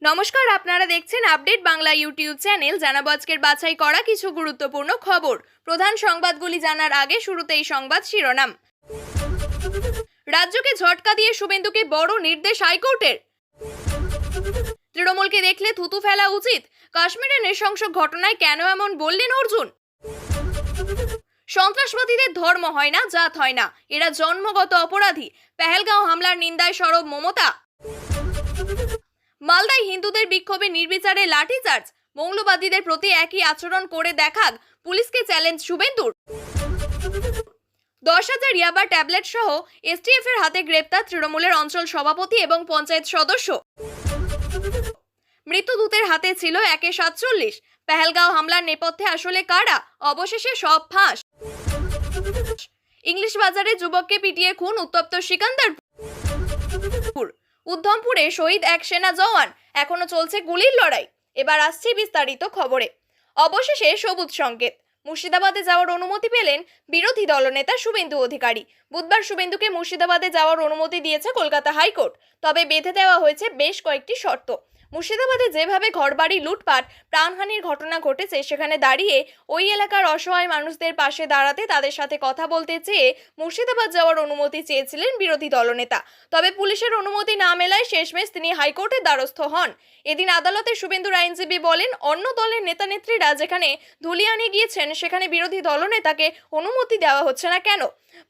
নমস্কার, আপনারা দেখছেন আপডেট বাংলা ইউটিউব চ্যানেল। জানাবো আজকের বাছাই করা কিছু গুরুত্বপূর্ণ খবর। প্রধান সংবাদগুলি জানার আগে শুরুতেই সংবাদ শিরোনাম। রাজ্যকে ঝটকা দিয়ে শুভেন্দুকে বড় নির্দেশ হাইকোর্টের। তৃণমূলকে দেখলে থুতু ফেলা উচিত। কাশ্মীরের নৃশংস ঘটনায় কেন এমন বললেন অর্জুন। সন্ত্রাসবাদীদের ধর্ম হয় না, জাত হয় না, এরা জন্মগত অপরাধী। পেহেলগাঁও হামলার নিন্দায় সরব মমতা। মালদায় হিন্দুদের বিক্ষোভে নির্বিচারে লাঠিচার্জ। মৌলবাদীদের প্রতি একই আচরণ করে দেখাক, পুলিশকে চ্যালেঞ্জ শুভেন্দুর। 10,000 ইয়াবা ট্যাবলেট সহ এসটিএফ এর হাতে গ্রেপ্তার তৃণমূলের অঞ্চল সভাপতি এবং পঞ্চায়েত সদস্য। মৃত্যুদূতের হাতে ছিল AK-47। পেহেলগাঁও হামলার নেপথ্যে আসলে কারা? অবশেষে সব ফাঁস। ইংলিশ বাজারে যুবককে পিটিয়ে খুন, উত্তপ্ত সিকান্দারপুর। উদ্ধমপুরে শহীদ এক সেনা জওয়ান, এখনো চলছে গুলির লড়াই। এবার আসছি বিস্তারিত খবরে। অবশেষে সবুজ সংকেত। মুর্শিদাবাদে যাওয়ার অনুমতি পেলেন বিরোধী দলনেতা শুভেন্দু অধিকারী। বুধবার শুভেন্দুকে মুর্শিদাবাদে যাওয়ার অনুমতি দিয়েছে কলকাতা হাইকোর্ট। তবে বেঁধে দেওয়া হয়েছে বেশ কয়েকটি শর্ত। মুর্শিদাবাদে যেভাবে ঘরবাড়ি লুটপাট, প্রাণহানির ঘটনা ঘটেছে, সেখানে দাঁড়িয়ে ওই এলাকার অসহায় মানুষদের পাশে দাঁড়াতে, তাদের সাথে কথা বলতে চেয়ে মুর্শিদাবাদ যাওয়ার অনুমতি চেয়েছিলেন বিরোধী দলনেতা। তবে পুলিশের অনুমতি না মেলায় শেষমেশ তিনি হাইকোর্টের দ্বারস্থ হন। এদিন আদালতে শুভেন্দুর আইনজীবী বলেন, অন্য দলের নেতা নেত্রীরা যেখানে ধুলিয়ানে গিয়েছেন, সেখানে বিরোধী দলনেতাকে অনুমতি দেওয়া হচ্ছে না কেন?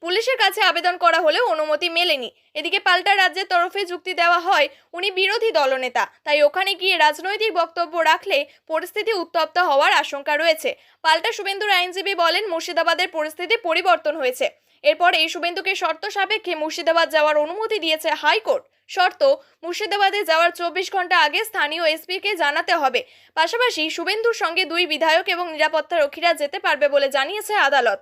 পুলিশের কাছে আবেদন করা হলেও অনুমতি মেলেনি। এদিকে পাল্টা রাজ্যের তরফে যুক্তি দেওয়া হয়, উনি বিরোধী দলনেতা, তাই ওখানে গিয়ে রাজনৈতিক বক্তব্য রাখলে পরিস্থিতি উত্তপ্ত হওয়ার আশঙ্কা রয়েছে। পাল্টা শুভেন্দুর আইনজীবী বলেন, মুর্শিদাবাদের পরিস্থিতি পরিবর্তন হয়েছে। এরপর এই শুভেন্দুকে শর্ত সাপেক্ষে মুর্শিদাবাদ যাওয়ার অনুমতি দিয়েছে হাইকোর্ট। শর্ত, মুর্শিদাবাদে যাওয়ার 24 ঘন্টা আগে স্থানীয় এসপিকে জানাতে হবে। পাশাপাশি শুভেন্দুর সঙ্গে 2 বিধায়ক এবং নিরাপত্তারক্ষীরা যেতে পারবে বলে জানিয়েছে আদালত।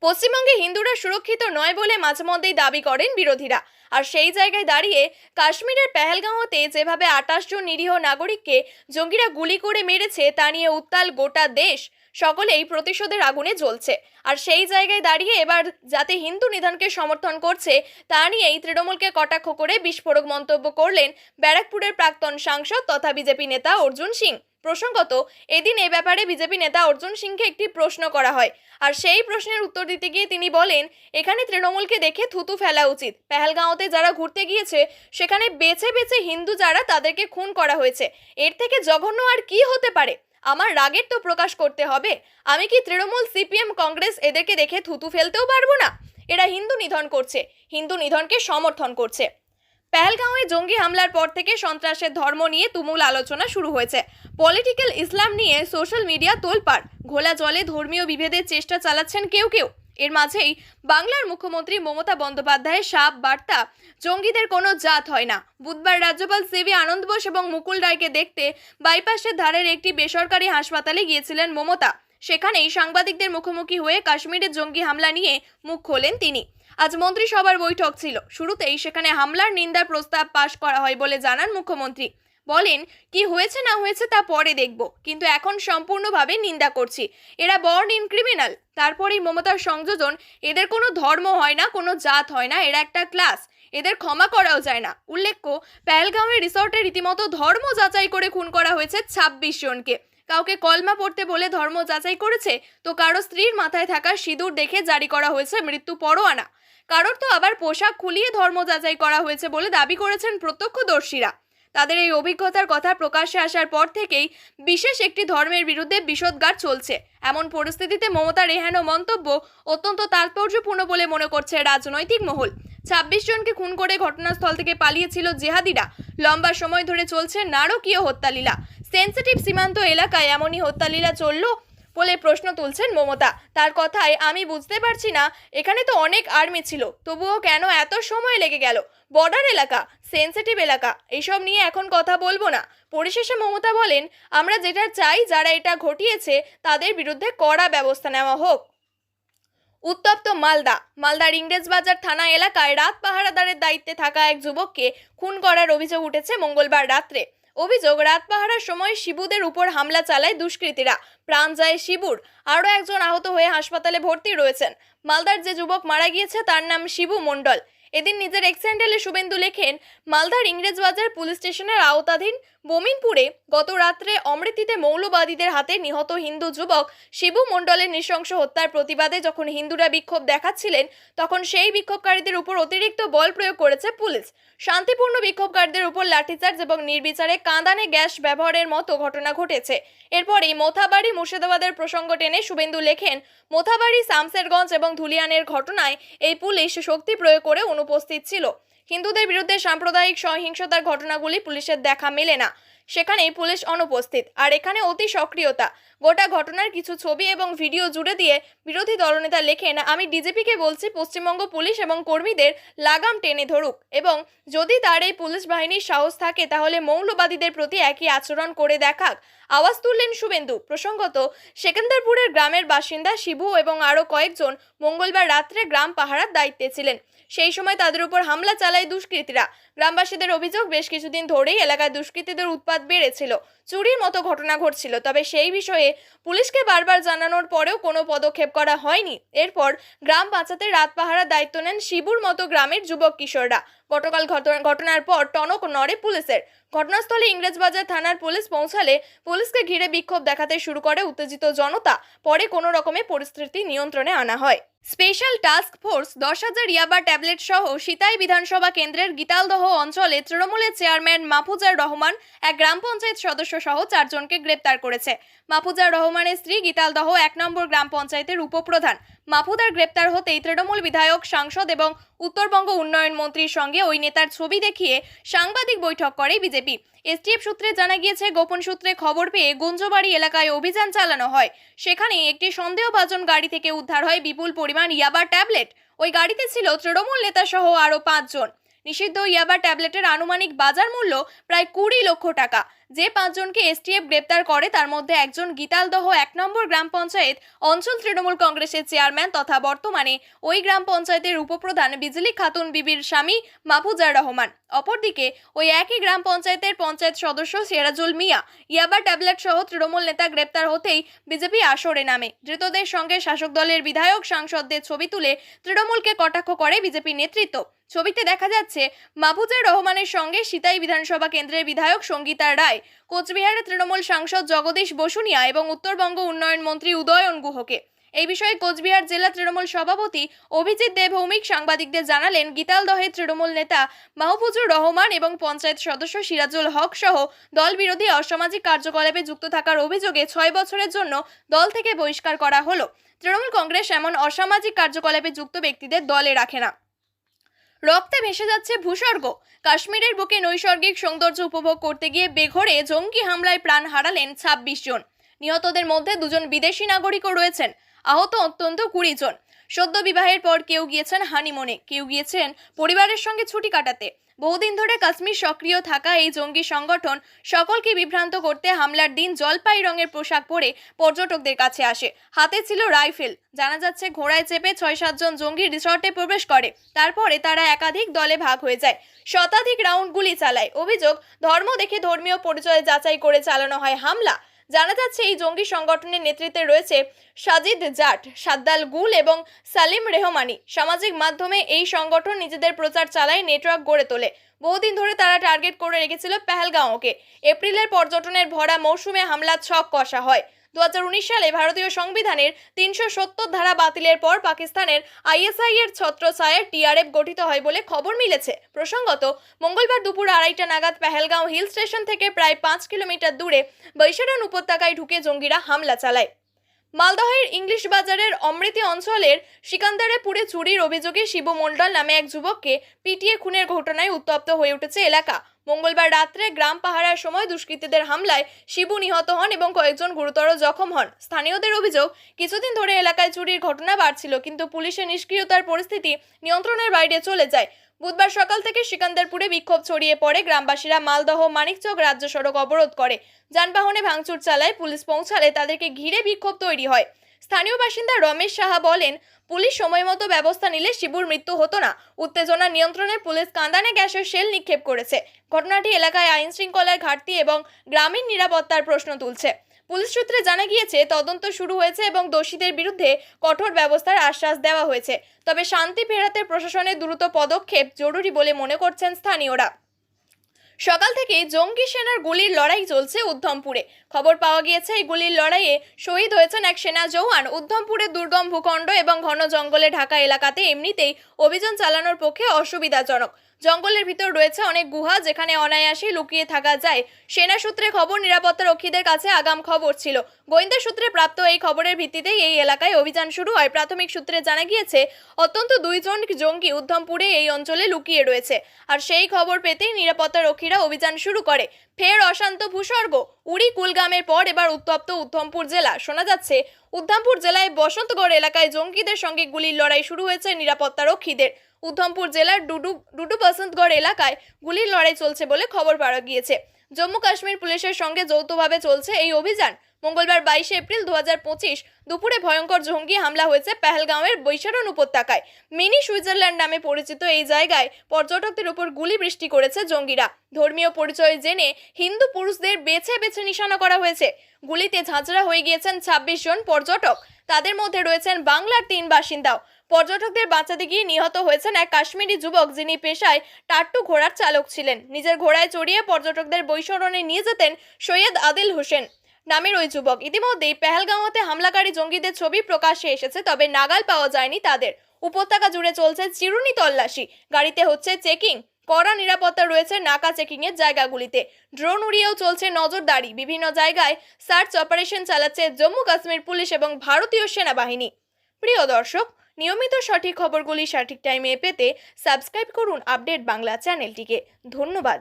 পশ্চিমবঙ্গে হিন্দুরা সুরক্ষিত নয় বলে মাঝে মধ্যেই দাবি করেন বিরোধীরা। আর সেই জায়গায় দাঁড়িয়ে কাশ্মীরের পেহেলগাঁওতে যেভাবে 28 জন নিরীহ নাগরিককে জঙ্গিরা গুলি করে মেরেছে, তা নিয়ে উত্তাল গোটা দেশ। সকলেই প্রতিশোধের আগুনে জ্বলছে। আর সেই জায়গায় দাঁড়িয়ে এবার যাতে হিন্দু নিধনকে সমর্থন করছে, তা নিয়েই তৃণমূলকে কটাক্ষ করে বিস্ফোরক মন্তব্য করলেন ব্যারাকপুরের প্রাক্তন সাংসদ তথা বিজেপি নেতা অর্জুন সিং। প্রসঙ্গত, এদিন এ ব্যাপারে বিজেপি নেতা অর্জুন সিংকে একটি প্রশ্ন করা হয়। আর সেই প্রশ্নের উত্তর দিতে গিয়ে তিনি বলেন, এখানে তৃণমূলকে দেখে থুতু ফেলা উচিত। পেহেলগাঁওতে যারা ঘুরতে গিয়েছে, সেখানে বেছে বেছে হিন্দু যারা, তাদেরকে খুন করা হয়েছে। এর থেকে জঘন্য আর কি হতে পারে? আমার রাগের তো প্রকাশ করতে হবে। আমি কি তৃণমূল, সিপিএম, কংগ্রেস এদেরকে দেখে থুতু ফেলতেও পারবো না? এরা হিন্দু নিধন করছে, হিন্দু নিধনকে সমর্থন করছে। পেহেলগাঁওয়ে জঙ্গি হামলার পর থেকে সন্ত্রাসের ধর্ম নিয়ে তুমুল আলোচনা শুরু হয়েছে। পলিটিক্যাল ইসলাম নিয়ে সোশ্যাল মিডিয়া তোলপাড়। ঘোলা জলে ধর্মীয় বিভেদের চেষ্টা চালাচ্ছেন কেউ কেউ। এর মাঝেই বাংলার মুখ্যমন্ত্রী মমতা বন্দ্যোপাধ্যায়ের সাপ বার্তা, জঙ্গিদের কোনো জাত হয় না। বুধবার রাজ্যপাল সিভি আনন্দ বোস এবং মুকুল রায়কে দেখতে বাইপাসের ধারের একটি বেসরকারি হাসপাতালে গিয়েছিলেন মমতা। সেখানেই সাংবাদিকদের মুখোমুখি হয়ে কাশ্মীরের জঙ্গি হামলা নিয়ে মুখ খোলেন তিনি। আজ মন্ত্রিসভার বৈঠক ছিল। শুরুতেই সেখানে হামলার নিন্দার প্রস্তাব পাশ করা হয় বলে জানান মুখ্যমন্ত্রী। বলেন, কি হয়েছে না হয়েছে তা পরে দেখব, কিন্তু এখন সম্পূর্ণভাবে নিন্দা করছি। এরা বর্ন ইন ক্রিমিনাল। তারপরেই মমতার সংযোজন, এদের কোনো ধর্ম হয় না, কোনো জাত হয় না, এরা একটা ক্লাস, এদের ক্ষমা করাও যায় না। উল্লেখ্য, পেহেলগাঁওয়ের রিসর্টে রীতিমতো ধর্ম যাচাই করে খুন করা হয়েছে 26 জনকে। কাউকে কলমা পড়তে বলে ধর্ম যাচাই করেছে, তো কারো স্ত্রীর মাথায় থাকা সিঁদুর দেখে জারি করা হয়েছে মৃত্যু পরোয়ানা। কারোর তো আবার পোশাক খুলিয়ে ধর্ম যাচাই করা হয়েছে বলে দাবি করেছেন প্রত্যক্ষদর্শীরা। তাদের এই অভিজ্ঞতার কথা প্রকাশ্যে আসার পর থেকেই বিশেষ একটি ধর্মের বিরুদ্ধে বিষোদগার চলছে। এমন পরিস্থিতিতে মমতার এহেন মন্তব্য অত্যন্ত তাৎপর্যপূর্ণ বলে মনে করছে রাজনৈতিক মহল। 26 জনকে খুন করে ঘটনাস্থল থেকে পালিয়েছিল জেহাদিরা। লম্বা সময় ধরে চলছে নারকীয় হত্যালীলা। সেন্সিটিভ সীমান্ত এলাকায় এমনই হত্যালীলা চলল বলে প্রশ্ন তুলছেন মমতা। তার কথায়, আমি বুঝতে পারছি না, এখানে তো অনেক আর্মি ছিল, তবুও কেন এত সময় লেগে গেল? বর্ডার এলাকা, সেন্সিটিভ এলাকা, এইসব নিয়ে এখন কথা বলবো না। পরিশেষে মমতা বলেন, আমরা যেটা চাই, যারা এটা ঘটিয়েছে তাদের বিরুদ্ধে কড়া ব্যবস্থা নেওয়া হোক। উত্তপ্ত মালদার ইংরেজবাজার থানা এলাকায় রাত পাহারাদারের দায়িত্বে থাকা এক যুবককে খুন করার অভিযোগ উঠেছে মঙ্গলবার রাত্রে। অভিযোগ, রাত পাহারার সময় শিবুদের উপর হামলা চালায় দুষ্কৃতীরা। প্রাণ যায় শিবুর, আরও একজন আহত হয়ে হাসপাতালে ভর্তি রয়েছেন। মালদার যে যুবক মারা গিয়েছে তার নাম শিবু মণ্ডল। এদিন নিজের এক্স হ্যান্ডেলে শুভেন্দু লেখেন, মালদার ইংরেজবাজার পুলিশ স্টেশনের আওতাধীন বমিনপুরে গত রাত্রে অমৃতিতে মৌলবাদীদের হাতে নিহত হিন্দু যুবক শিবু মণ্ডলের নৃশংস হত্যার প্রতিবাদে যখন হিন্দুরা বিক্ষোভ দেখাচ্ছিলেন, তখন সেই বিক্ষোভকারীদের উপর অতিরিক্ত বল প্রয়োগ করেছে পুলিশ। শান্তিপূর্ণ বিক্ষোভকারীদের উপর লাঠিচার্জ এবং নির্বিচারে কাঁদানে গ্যাস ব্যবহারের মতো ঘটনা ঘটেছে। এরপরই মোথাবাড়ি মুর্শিদাবাদের প্রসঙ্গ টেনে শুভেন্দু লেখেন, মোথাবাড়ি, শামসেরগঞ্জ এবং ধুলিয়ানের ঘটনায় এই পুলিশ শক্তি প্রয়োগ করে অনুপস্থিত ছিল। হিন্দুদের বিরুদ্ধে সাম্প্রদায়িক সহিংসতার ঘটনাগুলি পুলিশের দেখা মেলে না, সেখানেই পুলিশ অনুপস্থিত, আর এখানে অতি সক্রিয়তা। গোটা ঘটনার কিছু ছবি এবং ভিডিও জুড়ে দিয়ে বিরোধী দলনেতা লেখেন, আমি ডিজিপিকে বলছি পশ্চিমবঙ্গ পুলিশ এবং কর্মীদের লাগাম টেনে ধরুক, এবং যদি তার এই পুলিশ বাহিনীর সাহস থাকে তাহলে মৌলবাদীদের প্রতি একই আচরণ করে দেখাক। আওয়াজ তুললেন শুভেন্দু। প্রসঙ্গত, সেকেন্দারপুরের গ্রামের বাসিন্দা শিবু এবং আরও কয়েকজন মঙ্গলবার রাত্রে গ্রাম পাহারার দায়িত্বে ছিলেন। সেই সময় তাদের উপর হামলা চালায় দুষ্কৃতীরা। গ্রামবাসীদের অভিযোগ, বেশ কিছুদিন ধরেই এলাকায় দুষ্কৃতীদের উৎপাত বেড়েছিল, চুরির মতো ঘটনা ঘটছিল। তবে সেই বিষয়ে পুলিশকে বারবার জানানোর পরেও কোনো পদক্ষেপ করা হয়নি। এরপর গ্রাম বাঁচাতে রাত পাহারার দায়িত্ব নেন শিবুর মতো গ্রামের যুবক কিশোররা। গতকাল ঘটনার পর টনক নড়ে পুলিশের। ঘটনাস্থলে ইংরেজবাজার থানার পুলিশ পৌঁছালে পুলিশকে ঘিরে বিক্ষোভ দেখাতে শুরু করে উত্তেজিত জনতা। পরে কোনো রকমে পরিস্থিতি নিয়ন্ত্রণে আনা হয়। স্পেশাল টাস্ক ফোর্স 10,000 ইয়াবা ট্যাবলেট সহ সিতাই বিধানসভা কেন্দ্রের গীতালদহ অঞ্চলে তৃণমূলের চেয়ারম্যান মাহফুজার রহমান, এক গ্রাম পঞ্চায়েত সদস্য সহ 4 জনকে গ্রেপ্তার করেছে। মাহফুজার রহমানের স্ত্রী গীতালদহ 1 নম্বর গ্রাম পঞ্চায়েতের উপপ্রধান। মাহফুজার গ্রেপ্তার হতেই তৃণমূল বিধায়ক, সাংসদ এবং উত্তরবঙ্গ উন্নয়ন মন্ত্রীর সঙ্গে ওই নেতার ছবি দেখিয়ে সাংবাদিক বৈঠক করে বিজেপি। এসটিএফ সূত্রে জানা গিয়েছে, গোপন সূত্রে খবর পেয়ে গুঞ্জবাড়ি এলাকায় অভিযান চালানো হয়। সেখানে একটি সন্দেহভাজন গাড়ি থেকে উদ্ধার হয় বিপুল পরিমাণ ইয়াবা ট্যাবলেট। ওই গাড়িতে ছিল তৃণমূল নেতা সহ আরও 5 জন। নিষিদ্ধ ইয়াবা ট্যাবলেটের আনুমানিক বাজার মূল্য প্রায় 20 লক্ষ টাকা। যে 5 জনকে এসটিএফ গ্রেপ্তার করে তার মধ্যে একজন গীতালদহ 1 নম্বর গ্রাম পঞ্চায়েত অঞ্চল তৃণমূল কংগ্রেসের চেয়ারম্যান তথা বর্তমানে ওই গ্রাম পঞ্চায়েতের উপপ্রধান বিজলি খাতুন বিবির স্বামী মাহফুজার রহমান। অপরদিকে ওই একই গ্রাম পঞ্চায়েতের পঞ্চায়েত সদস্য সিরাজুল মিয়া। ইয়াবা ট্যাবলেট সহ তৃণমূল নেতা গ্রেপ্তার হতেই বিজেপি আসরে নামে। ধৃতদের সঙ্গে শাসক দলের বিধায়ক, সাংসদদের ছবি তুলে তৃণমূলকে কটাক্ষ করে বিজেপি নেতৃত্ব। ছবিতে দেখা যাচ্ছে মাহফুজার রহমানের সঙ্গে সিতাই বিধানসভা কেন্দ্রের বিধায়ক সঙ্গীতা রায়, কোচবিহারের তৃণমূল সাংসদ জগদীশ বসুনিয়া এবং উত্তরবঙ্গ উন্নয়ন মন্ত্রী উদয়ন গুহকে। এই বিষয়ে কোচবিহার জেলা তৃণমূল সভাপতি অভিজিৎ দে ভৌমিক সাংবাদিকদের জানালেন, গীতালদহের তৃণমূল নেতা মাহফুজুর রহমান এবং পঞ্চায়েত সদস্য সিরাজুল হক সহ দল বিরোধী অসামাজিক কার্যকলাপে যুক্ত থাকার অভিযোগে 6 বছরের জন্য দল থেকে বহিষ্কার করা হলো। তৃণমূল কংগ্রেস এমন অসামাজিক কার্যকলাপে যুক্ত ব্যক্তিদের দলে রাখে না। রক্তে ভেসে যাচ্ছে ভূস্বর্গ। কাশ্মীরের বুকে নৈসর্গিক সৌন্দর্য উপভোগ করতে গিয়ে বেঘোরে জঙ্গি হামলায় প্রাণ হারালেন 26 জন। নিহতদের মধ্যে 2 জন বিদেশি নাগরিকও রয়েছেন। আহত অন্তত 20 জন। সদ্য বিবাহের পর কেউ গিয়েছেন হানিমুনে, কেউ গিয়েছেন পরিবারের সঙ্গে ছুটি কাটাতে। বহুদিন ধরে কাশ্মীর সক্রিয় থাকা এই জঙ্গি সংগঠন সকলকে বিভ্রান্ত করতে হামলার দিন জলপাই রঙের পোশাক পরে পর্যটকদের কাছে আসে। হাতে ছিল রাইফেল। জানা যাচ্ছে ঘোড়ায় চেপে 6-7 জন জঙ্গি রিসর্টে প্রবেশ করে। তারপরে তারা একাধিক দলে ভাগ হয়ে যায়, শতাধিক রাউন্ড গুলি চালায়। অভিযোগ, ধর্ম দেখে ধর্মীয় পরিচয় যাচাই করে চালানো হয় হামলা। জানা যাচ্ছে এই জঙ্গি সংগঠনের নেতৃত্বে রয়েছে সাজিদ জাট, সাদ্দাল গুল এবং সালিম রেহমানি। সামাজিক মাধ্যমে এই সংগঠন নিজেদের প্রচার চালায়, নেটওয়ার্ক গড়ে তোলে। বহুদিন ধরে তারা টার্গেট করে রেখেছিল পেহেলগাঁওকে। এপ্রিলের পর্যটনের ভরা মৌসুমে হামলা ছক কষা হয়। 2019 সালে ভারতীয় সংবিধানের 370 ধারা বাতিলের পর পাকিস্তানের আইএসআই এর ছত্রছায়ায় টিআরএফ গঠিত হয় বলে খবর মিলেছে। প্রসঙ্গত, মঙ্গলবার দুপুর 2:30 নাগাদ পেহেলগাঁও হিল স্টেশন থেকে প্রায় 5 কিলোমিটার দূরে বৈশারান উপত্যকায় ঢুকে জঙ্গিরা হামলা চালায়। মালদহের ইংলিশ বাজারের অমৃতি অঞ্চলের সিকান্দারেপুরে চুরির অভিযোগে শিবু মণ্ডল নামে এক যুবককে পিটিয়ে খুনের ঘটনায় উত্তপ্ত হয়ে উঠেছে এলাকা। মঙ্গলবার রাত্রে গ্রাম পাহারার সময় দুষ্কৃতীদের হামলায় শিবু নিহত হন এবং কয়েকজন গুরুতর জখম হন। স্থানীয়দের অভিযোগ, কিছুদিন ধরে এলাকায় চুরির ঘটনা বাড়ছিল, কিন্তু পুলিশের নিষ্ক্রিয়তার পরিস্থিতি নিয়ন্ত্রণের বাইরে চলে যায়। বুধবার সকাল থেকে সিকান্দারপুরে বিক্ষোভ ছড়িয়ে পড়ে। গ্রামবাসীরা মালদহ মানিকচক রাজ্য সড়ক অবরোধ করে। যানবাহনে ভাঙচুর চালায়। পুলিশ পৌঁছালে তাদেরকে ঘিরে বিক্ষোভ তৈরি হয়। স্থানীয় বাসিন্দা রমেশ সাহা বলেন, পুলিশ সময়মতো ব্যবস্থা নিলে শিবুর মৃত্যু হতো না। উত্তেজনা নিয়ন্ত্রণে পুলিশ কাঁদানে গ্যাসের শেল নিক্ষেপ করেছে। ঘটনাটি এলাকায় আইন শৃঙ্খলার ঘাটতি এবং গ্রামীণ নিরাপত্তার প্রশ্ন তুলছে। পুলিশ সূত্রে জানা গিয়েছে তদন্ত শুরু হয়েছে এবং দোষীদের বিরুদ্ধে কঠোর ব্যবস্থার আশ্বাস দেওয়া হয়েছে। তবে শান্তি ফেরাতে প্রশাসনের দ্রুত পদক্ষেপ জরুরি বলে মনে করছেন স্থানীয়রা। সকাল থেকেই জঙ্গি সেনার গুলির লড়াই চলছে উদ্ধমপুরে। খবর পাওয়া গিয়েছে এই গুলির লড়াইয়ে শহীদ হয়েছেন এক সেনা জওয়ান। উদ্ধমপুরের দুর্গম ভূখণ্ড এবং ঘন জঙ্গলে ঢাকা এলাকাতে এমনিতেই অভিযান চালানোর পক্ষে অসুবিধাজনক। জঙ্গলের ভিতর রয়েছে অনেক গুহা, যেখানে অনায়াসে লুকিয়ে থাকা যায়। সেনা সূত্রে খবর, নিরাপত্তা রক্ষীদের কাছে আগাম খবর ছিল। গোয়েন্দা সূত্রে প্রাপ্ত এই খবরের ভিত্তিতেই এই এলাকায় অভিযান শুরু হয়। প্রাথমিক সূত্রে জানা গিয়েছে অত্যন্ত 2 জন জঙ্গি উদ্ধমপুরে এই অঞ্চলে লুকিয়ে রয়েছে। আর সেই খবর পেতেই নিরাপত্তা রক্ষীরা অভিযান শুরু করে। ফের অশান্ত ভূস্বর্গ। উড়ি কুলগামের পর এবার উত্তপ্ত উদ্ধমপুর জেলা। শোনা যাচ্ছে উদ্ধমপুর জেলায় বসন্তগড় এলাকায় জঙ্গিদের সঙ্গে গুলির লড়াই শুরু হয়েছে নিরাপত্তা রক্ষীদের। উদ্ধমপুর জেলার ডুডু বসন্তগড় এলাকায় গুলির লড়াই চলছে বলে খবর পাওয়া গিয়েছে। জম্মু কাশ্মীর পুলিশের সঙ্গে যৌথভাবে চলছে এই অভিযান। মঙ্গলবার 22 এপ্রিল 2025 দুপুরে ভয়ঙ্কর জঙ্গি হামলা হয়েছে পেহেলগাঁওয়ের বৈশারণ উপত্যকায়। মিনি সুইজারল্যান্ড নামে পরিচিত এই জায়গায় পর্যটকদের উপর গুলি বৃষ্টি করেছে জঙ্গিরা। ধর্মীয় পরিচয় জেনে হিন্দু পুরুষদের বেছে বেছে নিশানা করা হয়েছে। গুলিতে ঝাঁঝরা হয়ে গিয়েছেন 26 জন পর্যটক। তাদের মধ্যে রয়েছেন বাংলার 3 বাসিন্দাও। পর্যটকদের বাঁচাতে গিয়ে নিহত হয়েছেন এক কাশ্মীরি যুবক, যিনি পেশায় টাট্টু ঘোড়ার চালক ছিলেন। নিজের ঘোড়ায় চড়িয়ে পর্যটকদের বৈশরণে নিয়ে যেতেন সৈয়দ আদিল হোসেন নামের ওই যুবক। ইতিমধ্যেই পেহেলগাঁওতে হামলাকারী জঙ্গিদের ছবি প্রকাশ্যে এসেছে, তবে নাগাল পাওয়া যায়নি তাদের। উপত্যকা জুড়ে চলছে চিরুনি তল্লাশি, গাড়িতে হচ্ছে চেকিং, কড়া নিরাপত্তা রয়েছে নাকা চেকিং এর জায়গাগুলিতে। ড্রোন উড়িয়েও চলছে নজরদারি। বিভিন্ন জায়গায় সার্চ অপারেশন চালাচ্ছে জম্মু কাশ্মীর পুলিশ এবং ভারতীয় সেনাবাহিনী। প্রিয় দর্শক, নিয়মিত সঠিক খবরগুলি সঠিক টাইমে পেতে সাবস্ক্রাইব করুন আপডেট বাংলা চ্যানেলটিকে। ধন্যবাদ।